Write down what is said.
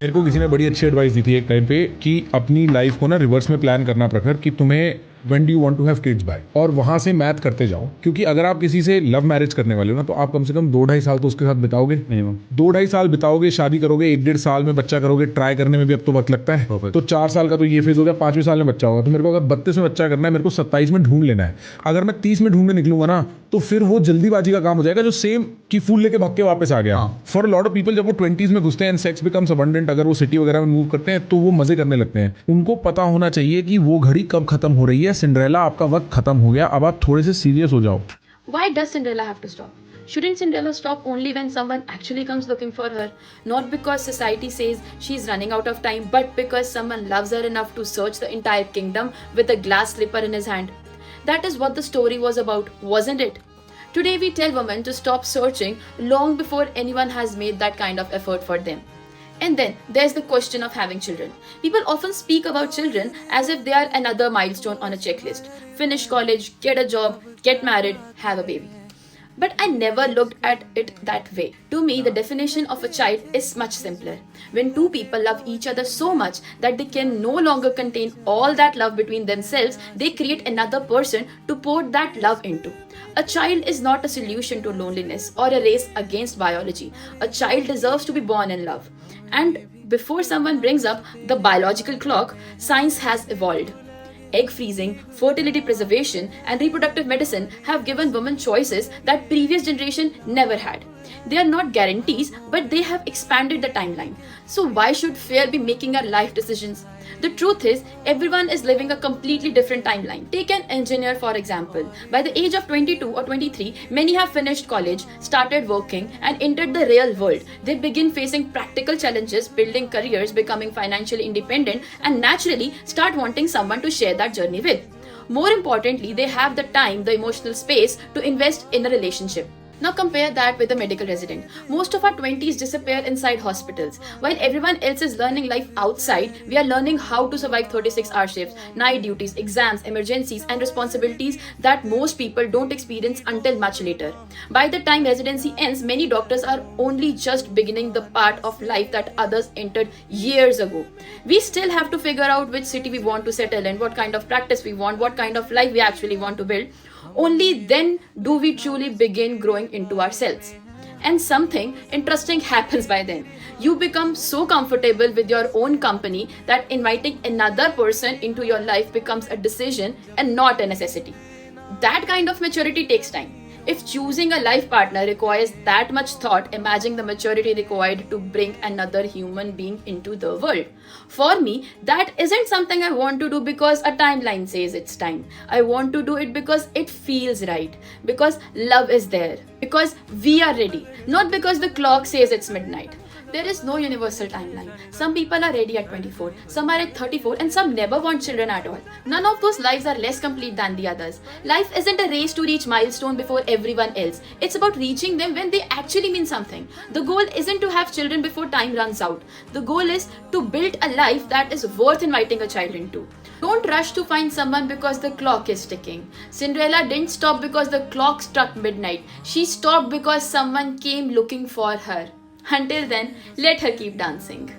मेरे को किसी ने बड़ी अच्छी एडवाइस दी थी एक टाइम पे कि अपनी लाइफ को ना रिवर्स में प्लान करना प्रखर कि तुम्हें when do you want to have kids by, और वहां से मैथ करते जाओ। क्योंकि अगर आप किसी से लव मैरिज करने वाले हो ना, तो आप कम से कम 2-2.5 साल तो उसके साथ बिताओगे। 2-2.5 साल बिताओगे, शादी करोगे, 1-1.5 साल में बच्चा करोगे, ट्राई करने में भी अब तो वक्त लगता है। तो 4 साल का तो ये फेज हो गया, 5वें साल में बच्चा होगा। तो मेरे को अगर 32 में बच्चा करना है, मेरे को 27 में ढूंढ लेना है। अगर मैं 30 में ढूंढने निकलूंगा ना, तो फिर वो जल्दीबाजी का काम हो जाएगा, जो सेम की फूल लेके भाग के वापस आ गया। फॉर लॉट ऑफ पीपल, जब वो 20s में घुसते हैं एंड सेक्स बिकम्स अबंडेंट, अगर वो सिटी वगैरह में मूव करते हैं, तो वो मजे करने लगते हैं। उनको पता होना चाहिए कि वो घड़ी कब खत्म हो रही है। सिंड्रेला, आपका वक्त खत्म हो गया, अब आप थोड़े से सीरियस हो जाओ। Why does Cinderella have to stop? Shouldn't Cinderella stop only when someone actually comes looking for her? Not because society says she's running out of time, but because someone loves her enough to search the entire kingdom with a glass slipper in his hand. That is what the story was about, wasn't it? Today we tell women to stop searching long before anyone has made that kind of effort for them. And then there's the question of having children. People often speak about children as if they are another milestone on a checklist. Finish college, get a job, get married, have a baby. But I never looked at it that way. To me, the definition of a child is much simpler. When two people love each other so much that they can no longer contain all that love between themselves, they create another person to pour that love into. A child is not a solution to loneliness or a race against biology. A child deserves to be born in love. And before someone brings up the biological clock, science has evolved. Egg freezing, fertility preservation, and reproductive medicine have given women choices that previous generation never had. They are not guarantees, but they have expanded the timeline. So why should fear be making our life decisions? The truth is, everyone is living a completely different timeline. Take an engineer, for example. By the age of 22 or 23, many have finished college, started working, and entered the real world. They begin facing practical challenges, building careers, becoming financially independent, and naturally start wanting someone to share that journey with. More importantly, they have the time, the emotional space to invest in a relationship. Now compare that with a medical resident. Most of our 20s disappear inside hospitals. While everyone else is learning life outside, we are learning how to survive 36-hour shifts, night duties, exams, emergencies, and responsibilities that most people don't experience until much later. By the time residency ends, many doctors are only just beginning the part of life that others entered years ago. We still have to figure out which city we want to settle in, what kind of practice we want, what kind of life we actually want to build. Only then do we truly begin growing into ourselves. And something interesting happens by then. You become so comfortable with your own company that inviting another person into your life becomes a decision and not a necessity. That kind of maturity takes time. If choosing a life partner requires that much thought, imagine the maturity required to bring another human being into the world. For me, that isn't something I want to do because a timeline says it's time. I want to do it because it feels right, because love is there, because we are ready, not because the clock says it's midnight. There is no universal timeline. Some people are ready at 24, some are at 34, and some never want children at all. None of those lives are less complete than the others. Life isn't a race to reach milestone before everyone else. It's about reaching them when they actually mean something. The goal isn't to have children before time runs out. The goal is to build a life that is worth inviting a child into. Don't rush to find someone because the clock is ticking. Cinderella didn't stop because the clock struck midnight. She stopped because someone came looking for her. Until then, let her keep dancing.